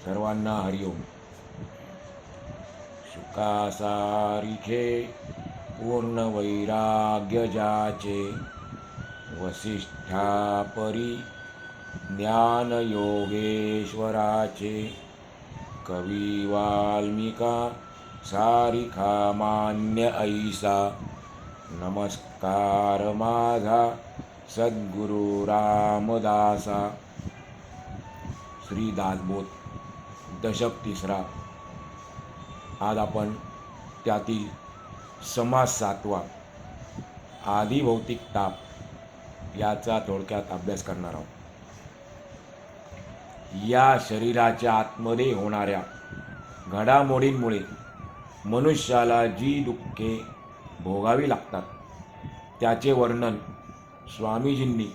सर्वांना हरिओम. सुखासारिखे पूर्ण वैराग्य जाचे, वसिष्ठा परी ज्ञान योगेश्वराचे. कवी वाल्मिका सारिखा मान्य ऐसा, नमस्कार माझा सद्गुरु रामदासा. श्री दासबोध दशक 3. आज आपण त्यातील समास 7वा आदिभौतिक ताप याचा थोडक्यात अभ्यास करणार आहोत. या शरीराच्या आतमध्ये होणाऱ्या घडामोडींमुळे मनुष्याला जी दुःखे भोगावी लागतात त्याचे वर्णन स्वामीजींनी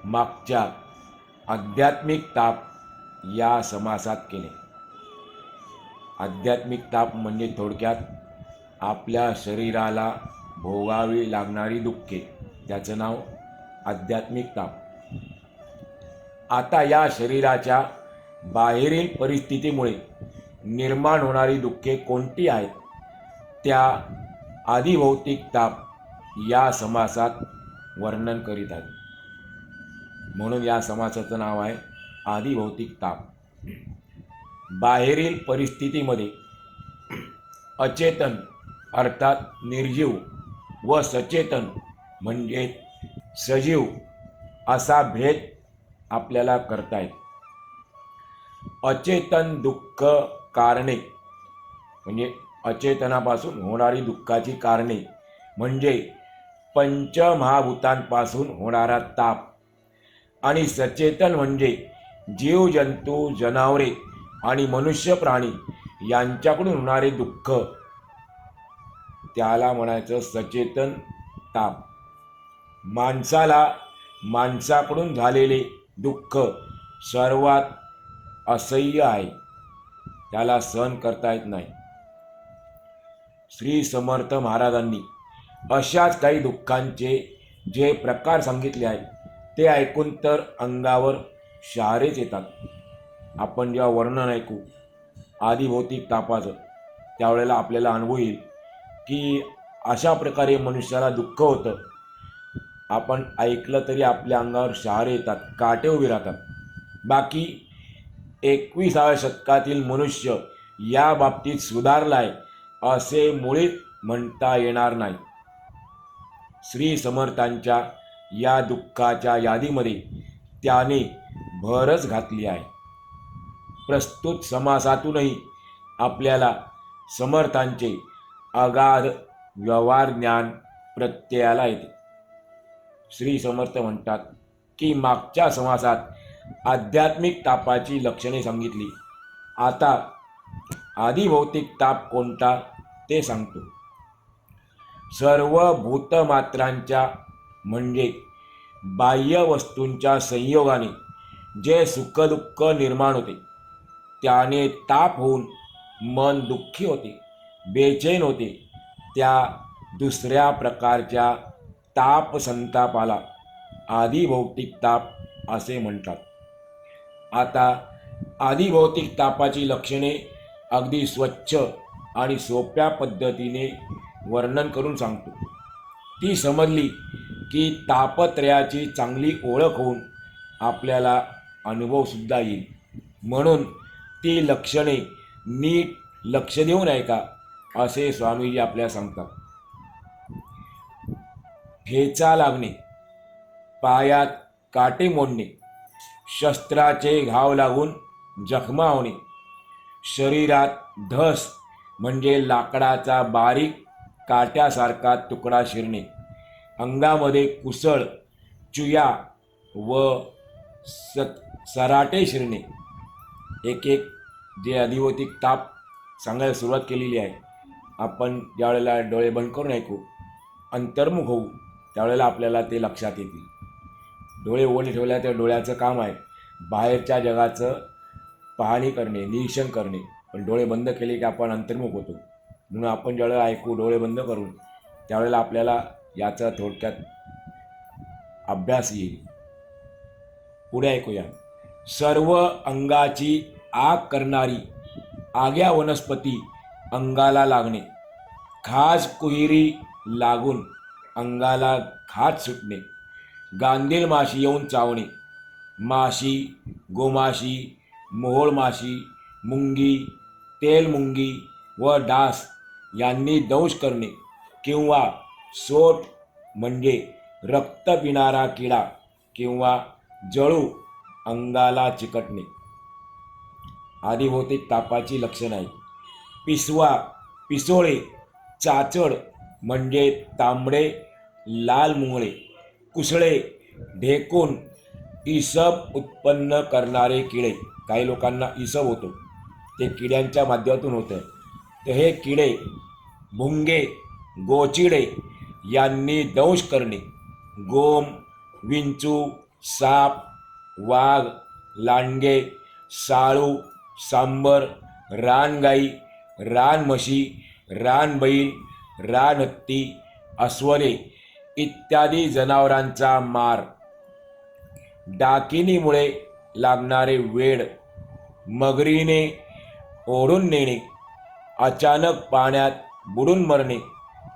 मागच्या आध्यात्मिक ताप या समासात केले. आध्यात्मिक ताप म्हणजे थोडक्यात आपल्या शरीराला भोगावी लागणारी दुःखे, त्याचं नाव आध्यात्मिक ताप. आता या शरीराच्या बाहेरील परिस्थितीमुळे निर्माण होणारी दुःखे कोणती आहेत त्या आदिभौतिक ताप या समासात वर्णन करीत आहेत. म्हणून या समासाचं नाव आहे आदिभौतिक ताप. बाहेरील परिस्थितीमध्ये अचेतन अर्थात निर्जीव व सचेतन म्हणजे सजीव असा भेद आपल्याला करता येतो. अचेतन दुःख कारणे म्हणजे अचेतनापासून होणारी दुःखाची कारणे म्हणजे पंचमहाभूतांपासून होणारा ताप, आणि सचेतन म्हणजे जीवजंतू, जनावरे आणि मनुष्य प्राणी यांच्याकडून होणारे दुःख, त्याला म्हणायचं सचेतन ताप. माणसाला माणसाकडून झालेले दुःख सर्वात असह्य आहे, त्याला सहन करता येत नाही. श्री समर्थ महाराजांनी अशाच काही दुःखांचे जे प्रकार सांगितले आहेत ते ऐकून तर अंगावर शहारेच येतात. आपण जेव्हा वर्णन ऐकू आदिभौतिक तापाचं त्यावेळेला आपल्याला अनुभव येईल की अशा प्रकारे मनुष्याला दुःख होतं. आपण ऐकलं तरी आपल्या अंगावर शहारे येतात, काटे उभे राहतात. बाकी 21व्या शतकातील मनुष्य या बाबतीत सुधारलाय असे मुळीच म्हणता येणार नाही. श्री समर्थांच्या या दुःखाच्या यादीमध्ये त्याने भरच घातली आहे. प्रस्तुत समासातूनही आपल्याला समर्थांचे अगाध व्यवहार ज्ञान प्रत्ययाला येते. श्री समर्थ म्हणतात की मागच्या समासात आध्यात्मिक तापाची लक्षणे सांगितली, आता आदिभौतिक ताप कोणता ते सांगतो. सर्व भूतमात्रांच्या म्हणजे बाह्य वस्तूंच्या संयोगाने जे सुखदुःख निर्माण होते त्याने ताप होऊन मन दुःखी होते, बेचैन होते. त्या दुसऱ्या प्रकारच्या ताप संतापाला आदिभौतिक ताप असे म्हणतात. आता आदिभौतिक तापाची लक्षणे अगदी स्वच्छ आणि सोप्या पद्धतीने वर्णन करून सांगतो. ती समजली की तापत्रयाची चांगली ओळख होऊन आपल्याला अनुभवसुद्धा येईल. म्हणून ती लक्षणे नीट लक्ष देऊन ऐका असे स्वामीजी आपल्याला सांगतात. ठेचा लागणे, पायात काटे मोडणे, शस्त्राचे घाव लागून जखमा होणे, शरीरात धस म्हणजे लाकडाचा बारीक काट्यासारखा तुकडा शिरणे, अंगामध्ये कुसळ, चुया व सराटे शिरणे. एक एक जे आदिभौतिक ताप सांगायला सुरुवात केलेली आहे. आपण ज्यावेळेला डोळे बंद करून ऐकू, अंतर्मुख होऊ, त्यावेळेला आपल्याला ते लक्षात येतील. डोळे उघडे ठेवल्या तर डोळ्याचं काम आहे बाहेरच्या जगाचं पाहणी करणे, निरीक्षण करणे. पण डोळे बंद केले की आपण अंतर्मुख होतो. म्हणून आपण ज्यावेळेला ऐकू डोळे बंद करून त्यावेळेला आपल्याला याचा थोडक्यात अभ्यास येईल. पुढे ऐकूया. सर्व अंगाची आग करणारी आग्या वनस्पती अंगाला लागणे, खाज कुहिरी लागून अंगाला खाज सुटणे, गांधील माशी येऊन चावणे, माशी, गोमाशी, मोहोळ माशी, मुंगी, तेलमुंगी व डास यांनी दंश करणे किंवा सोट म्हणजे रक्त पिणारा किडा किंवा जळू अंगाला चिकटणे. आदिभौतिक तापाची लक्षणे आहेत. पिसवा, पिसोळे, चाचड म्हणजे तांबडे लाल मुंगळे, कुसळे, ढेकूण, इसब उत्पन्न करणारे किडे. काही लोकांना इसब होतो, ते किड्यांच्या माध्यमातून होतं. तर हे किडे, भुंगे, गोचिडे यांनी दंश करणे, गोम, विंचू, साप, वाघ, लांडगे, साळू, सांबर, रानगाई, रानम्हशी, रानबैल, रानहत्ती, अस्वले इत्यादी जनावरांचा मार, डाकिनीमुळे लागणारे वेड, मगरीने ओढून नेणे, अचानक पाण्यात बुडून मरणे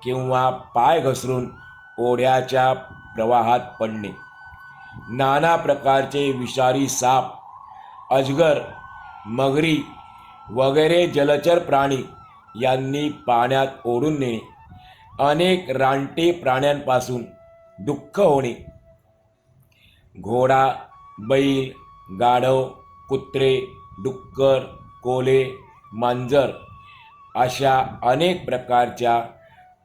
किंवा पाय घसरून ओढ्याच्या प्रवाहात पडणे, नाना प्रकारचे विषारी साप, अजगर, मगरी वगैरे जलचर प्राणी यांनी पाण्यात ओढून नेणे, अनेक रानटी प्राण्यांपासून दुःख होणे, घोडा, बैल, गाढव, कुत्रे, डुक्कर, कोल्हे, मांजर अशा अनेक प्रकारच्या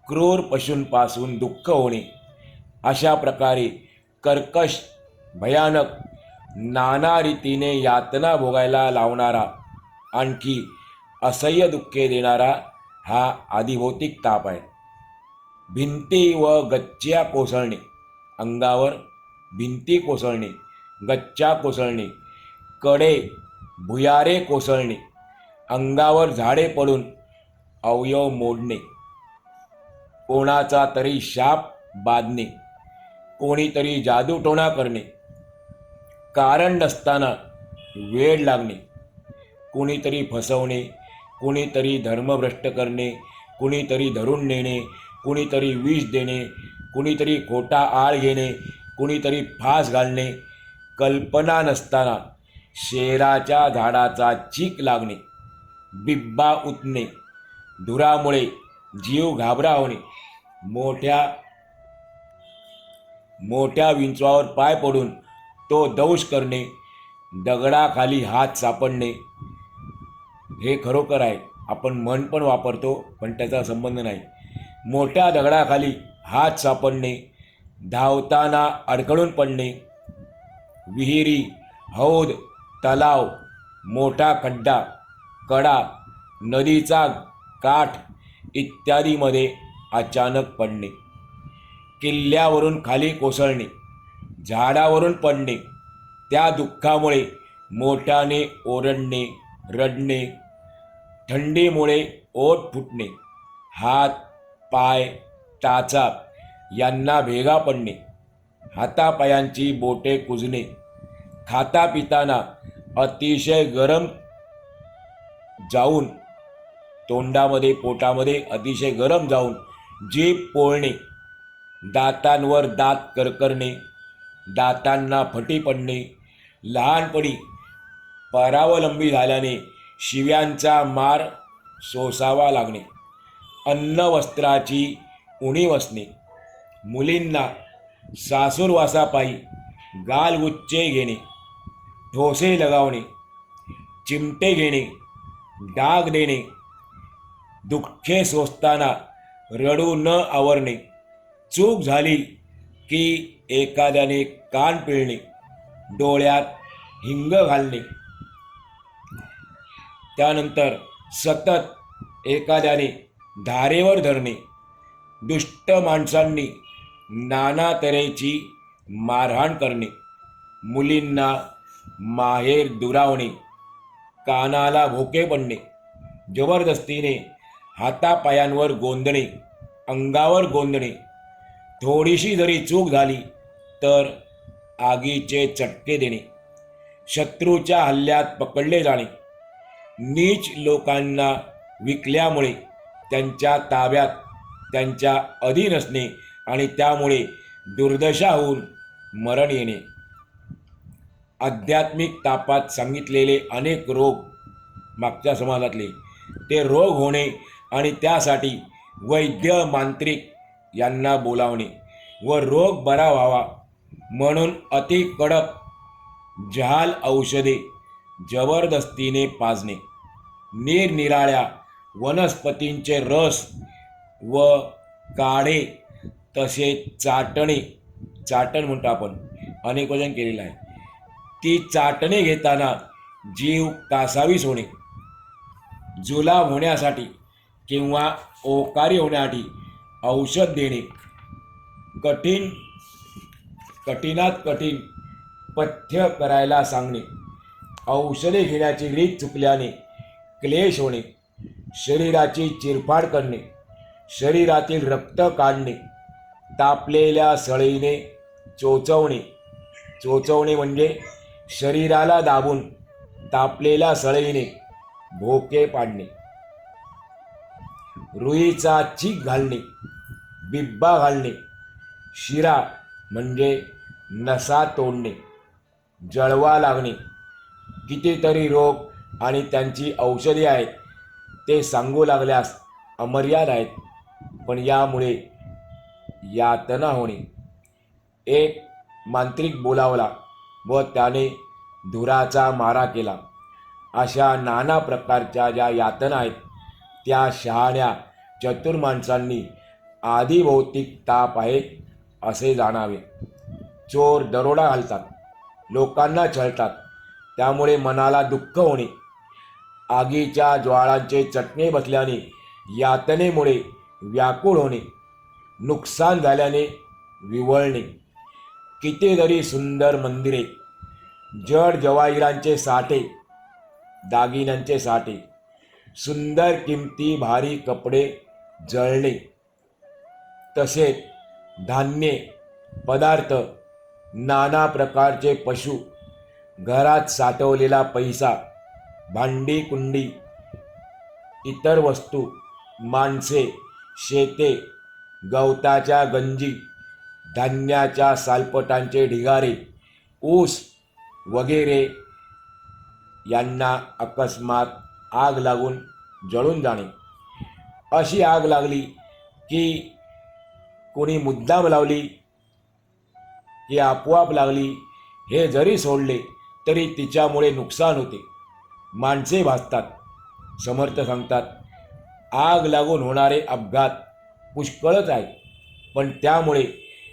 क्रूर पशूंपासून दुःख होणे. अशा प्रकारे कर्कश, भयानक, नाना रीतीने यातना भोगायला लावणारा, आणखी असह्य दुःखे देणारा हा आदिभौतिक ताप आहे. भिंती व गच्च्या कोसळणे, अंगावर भिंती कोसळणे, गच्च्या कोसळणे, कडे, भुयारे कोसळणे, अंगावर झाडे पडून अवयव मोडणे, कोणाचा तरी शाप बांधणे, कोणीतरी जादूटोणा करणे, कारण नसताना वेड लागणे, कोणीतरी फसवणे, कोणीतरी धर्मभ्रष्ट करणे, कोणीतरी धरून नेणे, कोणीतरी विष देणे, कोणीतरी खोटा आळ घेणे, कोणीतरी फास घालणे, कल्पना नसताना शेराच्या झाडाचा चीक लागणे, बिब्बा उतणे, धुरामुळे जीव घाबरावणे, मोठ्या विंचवावर पाय पडून तो दंश करणे, दगडाखाली हात सापडणे. हे खरोखर आहे, आपण म्हण पण वापरतो पण त्याचा संबंध नाही. मोठ्या दगडाखाली हात सापडणे, धावताना अडखळून पडणे, विहिरी, हौद, तलाव, मोठा खड्डा, कडा, नदीचा काठ इत्यादीमध्ये अचानक पडणे, किल्ल्यावरून खाली कोसळणे, झाडावरून पडणे, त्या दुःखामुळे मोठ्याने ओरडणे, रडणे, थंडीमुळे ओठ फुटणे, हात, पाय, टाचा यांना भेगा पडणे, हातापायांची बोटे कुजणे, खाता पिताना अतिशय गरम जाऊन तोंडामध्ये, पोटामध्ये अतिशय गरम जाऊन जीभ पोळणे, दातांवर दात करकरणे, दातांना फटी पडणे, लहानपणी परावलंबी झाल्याने शिव्यांचा मार सोसावा लागणे, अन्न वस्त्राची उणीव असणे, मुलींना सासूरवासापायी गालगुच्चे घेणे, ठोसे लगावणे, चिमटे घेणे, डाग देणे, दुःखे सोसताना रडू न आवरणे, चूक झाली की एखाद्याने कान पिळणे, डोळ्यात हिंग घालणे, त्यानंतर सतत एखाद्याने धारेवर धरणे, दुष्ट माणसांनी नाना तऱ्हेची मारहाण करणे, मुलींना माहेर दुरावणे, कानाला भोके पडणे, जबरदस्तीने हातापायांवर गोंदणे, अंगावर गोंदणे, थोडीशी जरी चूक झाली तर आगीचे चटके देणे, शत्रूच्या हल्ल्यात पकडले जाणे, नीच लोकांना विकल्यामुळे त्यांच्या ताब्यात त्यांच्या अधीन असणे आणि त्यामुळे दुर्दशा होऊन मरण येणे. आध्यात्मिक तापात सांगितलेले अनेक रोग मागच्या समाजातले ते रोग होणे आणि त्यासाठी वैद्य मांत्रिक यांना बोलावणे व रोग बरा व्हावा म्हणून अति कडक जहाल औषधे जबरदस्तीने पाजणे, निरनिराळ्या वनस्पतींचे रस व काढे तसेच चाटण म्हणतो आपण, अनेक वचन केलेलं आहे. ती चाटणे घेताना जीव कासावीस होणे, जुलाब होण्यासाठी किंवा ओकारी होण्यासाठी औषध देणे, कठीणात कठीण पथ्य करायला सांगणे, औषधे घेण्याची रीत चुकल्याने क्लेश होणे, शरीराची चिरफाड करणे, शरीरातील रक्त काढणे, तापलेल्या सळईने चोचवणे म्हणजे शरीराला दाबून तापलेल्या सळईने भोके पाडणे, रुईचा चीक घालणे, बिब्बा घालणे, शिरा म्हणजे नसा तोडणे, जळवा लागणे. कितीतरी रोग आणि त्यांची औषधे आहेत, ते सांगू लागल्यास अमर्याद आहेत, पण यामुळे यातना होणे. एक मांत्रिक बोलावला व त्याने धुराचा मारा केला. अशा नाना प्रकारच्या ज्या यातना आहेत त्या शहाण्या चतुर माणसांनी आदिभौतिक ताप आहेत असे जाणावे. चोर दरोडा घालतात, लोकांना छळतात, त्यामुळे मनाला दुःख होणे, आगीच्या ज्वाळांचे चटणे बसल्याने यातनेमुळे व्याकुळ होणे, नुकसान झाल्याने विवळणे. कितीतरी सुंदर मंदिरे, जड जवाहिरांचे साठे, दागिन्यांचे साठे, सुंदर किमती भारी कपडे जळणे, तसेच धान्ये पदार्थ, नाना प्रकारचे पशु, घरात साठवलेला पैसा, भांडी कुंडी, इतर वस्तू, माणसे, शेते, गवताच्या गंजी, धान्याच्या सालपटांचे ढिगारे, ऊस वगैरे यांना अकस्मात आग लागून जळून जाणे. अशी आग लागली की कोणी मुद्दाम लावली की आपोआप लागली हे जरी सोडले तरी तिच्यामुळे नुकसान होते, माणसे भासतात. समर्थ सांगतात, आग लागून होणारे अपघात पुष्कळच आहेत, पण त्यामुळे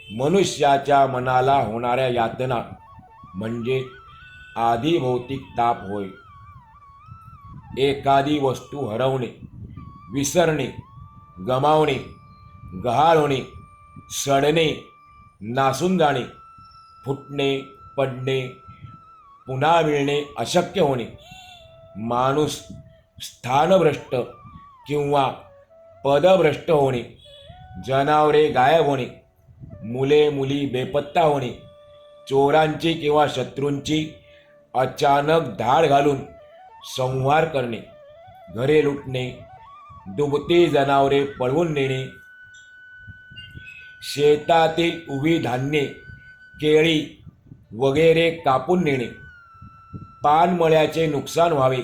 मनुष्याच्या मनाला होणाऱ्या यातना म्हणजे आदिभौतिक ताप होय. एखादी वस्तू हरवणे, विसरणे, गमावणे, गहाळ होणे, सडणे, नासून जाणे, फुटणे, पडणे, पुन्हा मिळणे अशक्य होणे, माणूस स्थानभ्रष्ट किंवा पदभ्रष्ट होणे, जनावरे गायब होणे, मुले मुली बेपत्ता होणे, चोरांची किंवा शत्रूंची अचानक धाड घालून संहार करणे, घरे लुटणे, दुभती जनावरे पळवून नेणे, शेतातील उभी धान्ये, केळी वगैरे कापून नेणे, पानमळ्याचे नुकसान व्हावे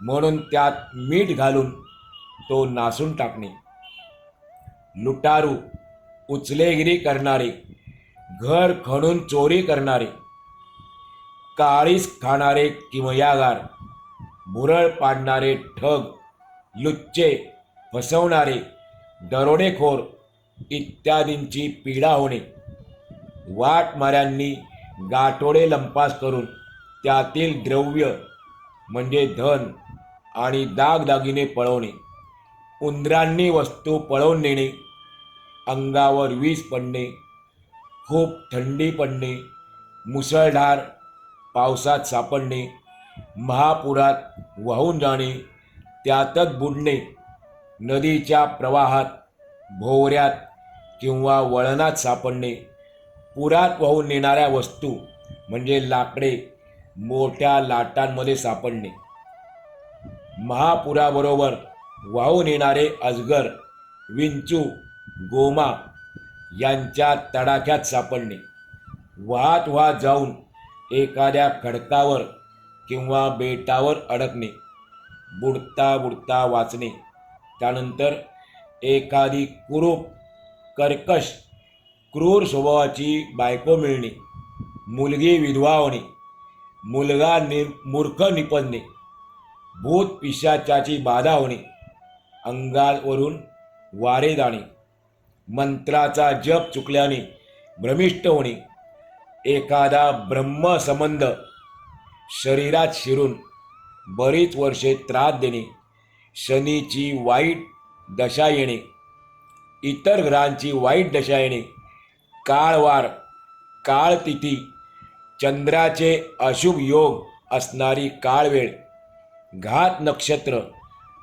म्हणून त्यात मीठ घालून तो नासून टाकणे, लुटारू, उचलेगिरी करणारे, घर खणून चोरी करणारे, काळीस खाणारे किमयागार, भुरळ पाडणारे ठग, लुच्चे, फसवणारे, दरोडेखोर इत्यादींची पीडा होणे, वाटमाऱ्यांनी गाठोडे लंपास करून त्यातील द्रव्य म्हणजे धन आणि दागदागिने पळवणे, उंदरांनी वस्तू पळवून नेणे, अंगावर वीज पडणे, खूप थंडी पडणे, मुसळधार पावसात सापडणे, महापुरात वाहून जाणे, त्यातच बुडणे, नदीच्या प्रवाहात, भोवऱ्यात किंवा वळणात सापडणे, पुरात वाहून नेणाऱ्या वस्तू म्हणजे लाकडे मोठ्या लाटांमध्ये सापडणे, महापुराबरोबर वाहून येणारे अजगर, विंचू, गोमा यांच्या तडाख्यात सापडणे, वाहत वाहत जाऊन एखाद्या खडकावर किंवा बेटावर अडकणे, बुडता बुडता वाचणे, त्यानंतर एखादी कुरूप, कर्कश, क्रूर स्वभावाची बायको मिळणे, मुलगी विधवा होणे, मुलगा मूर्ख निपजणे, भूत पिशाचाची बाधा होणे, अंगावरून वारे जाणे, मंत्राचा जप चुकल्याने भ्रमिष्ट होणे, एखादा ब्रह्मसंबंध शरीरात शिरून बरीच वर्षे त्रास देणे, शनीची वाईट दशा येणे, इतर ग्रहांची वाईट दशा येणे, काळवार, काळतिथी, चंद्राचे अशुभ योग असणारी काळवेळ, घात नक्षत्र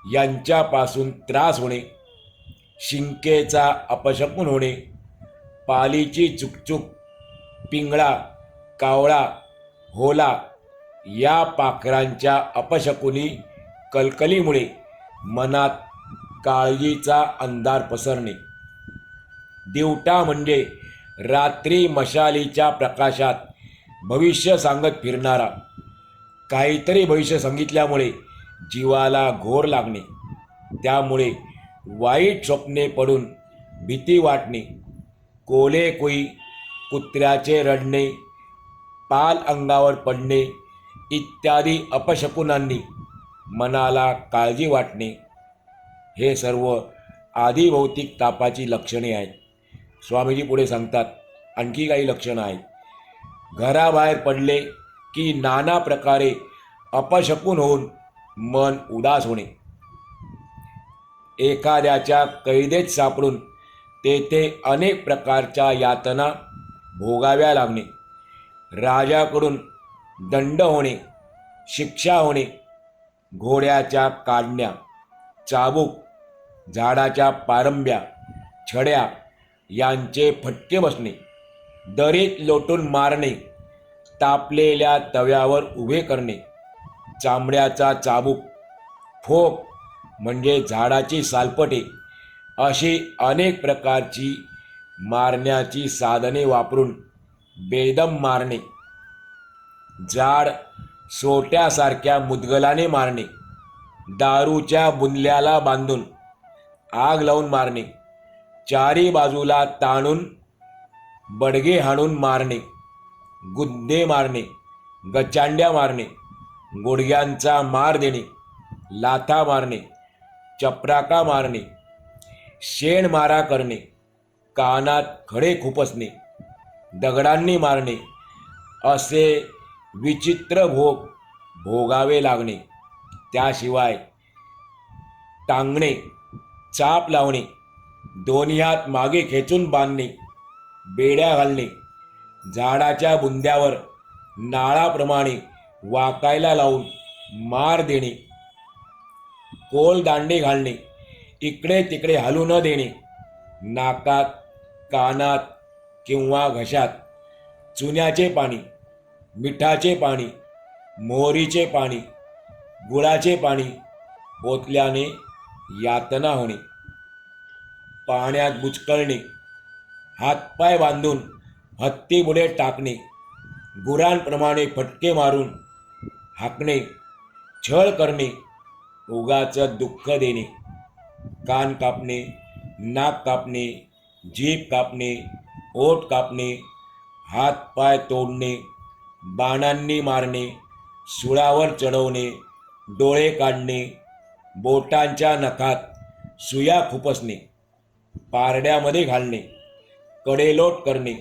यांच्यापासून त्रास होणे, शिंकेचा अपशकुन होणे, पालीची चुकचुक, पिंगळा, कावळा, होला या पाखरांच्या अपशकुनी कलकलीमुळे मनात काळजीचा अंधार पसरणे, दिवटा म्हणजे रात्री मशालीच्या प्रकाशात भविष्य सांगत फिरणारा, काहीतरी भविष्य सांगितल्यामुळे जीवाला घोर लागणे, त्यामुळे वाईट स्वप्ने पडून भीती वाटणे, कोलेकुई, कुत्र्याचे रडणे, पाल अंगावर पडणे इत्यादी अपशकुनांनी मनाला काळजी वाटणे, हे सर्व आदिभौतिक तापाची लक्षणे आहेत. स्वामीजी पुढे सांगतात आणखी काही लक्षणं आहेत. घराबाहेर पडले की नाना प्रकारे अपशकुन होऊन मन उदास होणे, एखाद्याच्या कैदेत सापडून तेथे अनेक प्रकारच्या यातना भोगाव्या लागणे, राजाकडून दंड होणे, शिक्षा होणे, घोड्याच्या काढण्या, चाबूक, झाडाच्या पारंब्या, छड्या यांचे फटके बसणे, दरीत लोटून मारणे, तापलेल्या तव्यावर उभे करणे, चामड्याचा चाबूक, फोक म्हणजे झाडाची सालपटे, अशी अनेक प्रकारची मारण्याची साधने वापरून बेदम मारणे, जाड सोट्यासारख्या मुदगलाने मारणे, दारूच्या बुंदल्याला बांधून आग लावून मारणे, चारी बाजूला ताणून बडगे हाणून मारणे, गुद्दे मारणे, गचांड्या मारणे, गुडघ्यांचा मार देणे, लाथा मारणे, चपराका मारणे, शेण मारा करणे, कानात खडे खुपसणे, दगडांनी मारणे असे विचित्र भोग भोगावे लागणे. त्याशिवाय टांगणे, चाप लावणे, दोन्ही हात मागे खेचून बांधणे, बेड्या घालणे, झाडाच्या बुंद्यावर नाळाप्रमाणे वाकायला लावून मार देणे, कोल दांडे घालणे, इकडे तिकडे हलू न देणे, नाकात, कानात किंवा घशात चुन्याचे पाणी, मिठाचे पाणी, मोहरीचे पाणी, गुळाचे पाणी ओतल्याने यातना होणे, पाण्यात बुचकळणे, हातपाय बांधून हत्तीपुढे टाकणे, गुरांप्रमाणे फटके मारून हाकणे, छळ करणे, उगाचं दुःख देणे, कान कापणे, नाक कापणे, जीभ कापणे, ओठ कापणे, हातपाय तोडणे, बाणांनी मारणे, सुळावर चढवणे, डोळे काढणे, बोटांच्या नखात सुया खुपसणे, पारड्यामध्ये घालणे, कडेलोट करणे,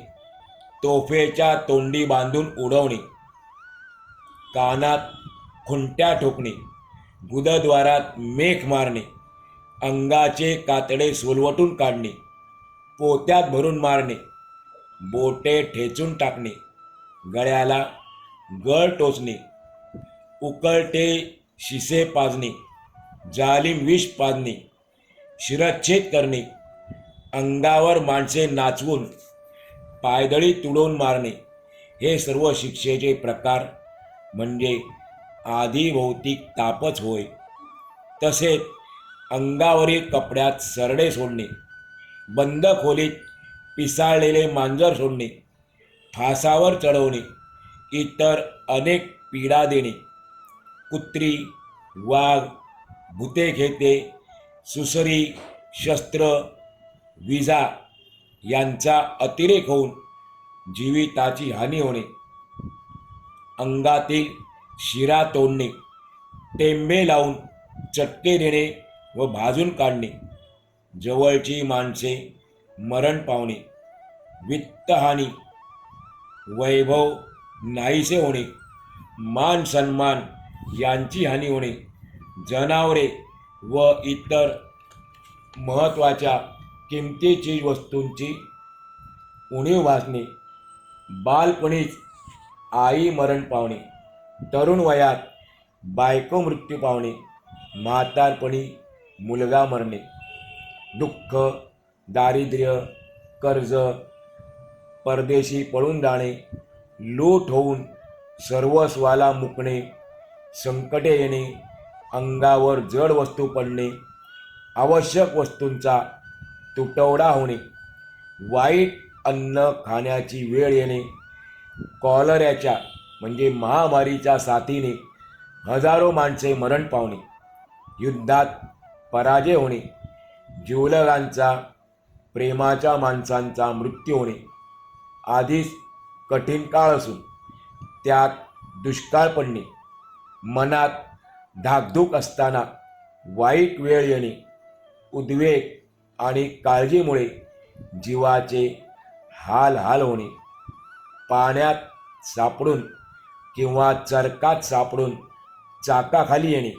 तोफेच्या तोंडी बांधून उडवणे, कानात खुंट्या ठोकणे, गुदद्वारात मेख मारणे, अंगाचे कातडे सोलवटून काढणे, पोत्यात भरून मारणे, बोटे ठेचून टाकणे, गळ्याला गळ टोचणे, उकळते शिसे पाजणे, जालिम विष पाजणे, शिरच्छेद करणे, अंगावर माणसे नाचवून पायदळी तुडवून मारणे, हे सर्व शिक्षेचे प्रकार म्हणजे आदिभौतिक तापच होय. तसेच अंगावरील कपड्यात सरडे सोडणे, बंद खोलीत पिसाळलेले मांजर सोडणे, फासावर चढवणे, इतर अनेक पीडा देणे, कुत्री, वाघ, भूते खेते, सुसरी, शस्त्र, विजा यांचा अतिरेक होऊन जीविताची हानी होणे, अंगातील शिरा तोडणे, टेंबे लावून चटके देणे व भाजून काढणे, जवळची माणसे मरण पावणे, वित्तहानी, वैभव नाहीसे होणे, मान सन्मान यांची हानी होणे, जनावरे व इतर महत्त्वाच्या किमतीची वस्तूंची उणीव भासणे, बालपणीच आई मरण पावणे, तरुण वयात बायको मृत्यू पावणे, म्हातारपणी मुलगा मरणे, दुःख, दारिद्र्य, कर्ज, परदेशी पळून जाणे, लूट होऊन सर्वस्वाला मुकणे, संकटे येणे, अंगावर जड वस्तू पडणे, आवश्यक वस्तूंचा तुटवडा होणे, वाईट अन्न खाण्याची वेळ येणे, कॉलऱ्याच्या म्हणजे महामारीच्या साथीने हजारो माणसे मरण पावणे, युद्धात पराजय होणे, जिवलगांचा प्रेमाच्या माणसांचा मृत्यू होणे, आधीच कठीण काळ असून त्यात दुष्काळ पडणे, मनात धाकधूक असताना वाईट वेळ येणे, उद्वेग आणि काळजीमुळे जीवाचे हाल होणे, पाण्यात सापडून किंवा चरकात सापडून चाकाखाली येणे,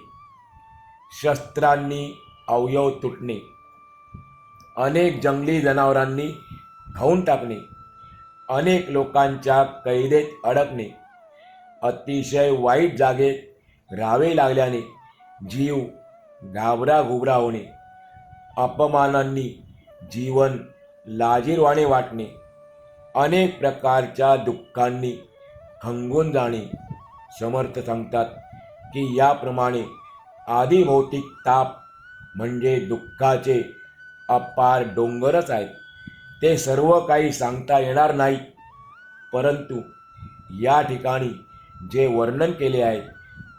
शस्त्रांनी अवयव तुटणे, अनेक जंगली जनावरांनी खाऊन टाकणे, अनेक लोकांच्या कैदेत अडकणे, अतिशय वाईट जागेत राहावे लागल्याने जीव घाबराघुबरा होणे, अपमानांनी जीवन लाजिरवाणे वाटणे, अनेक प्रकारच्या दुःखांनी खंगून जाणे. समर्थ सांगतात की याप्रमाणे आधी भौतिक ताप म्हणजे दुःखाचे अपार डोंगरच आहेत. ते सर्व काही सांगता येणार नाही, परंतु या ठिकाणी जे वर्णन केले आहे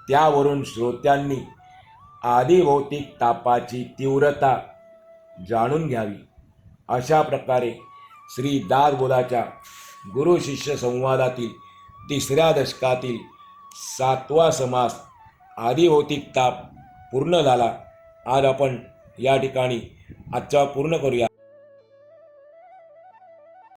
त्यावरून श्रोत्यांनी आधी भौतिक तापाची तीव्रता जाणून घ्यावी. अशा प्रकारे श्री दासबोधाच्या गुरु शिष्य संवादातील 3ऱ्या दशकातील 7वा समास आधी भौतिक ताप पूर्ण झाला. आज आपण या ठिकाणी आजचा पूर्ण करूया.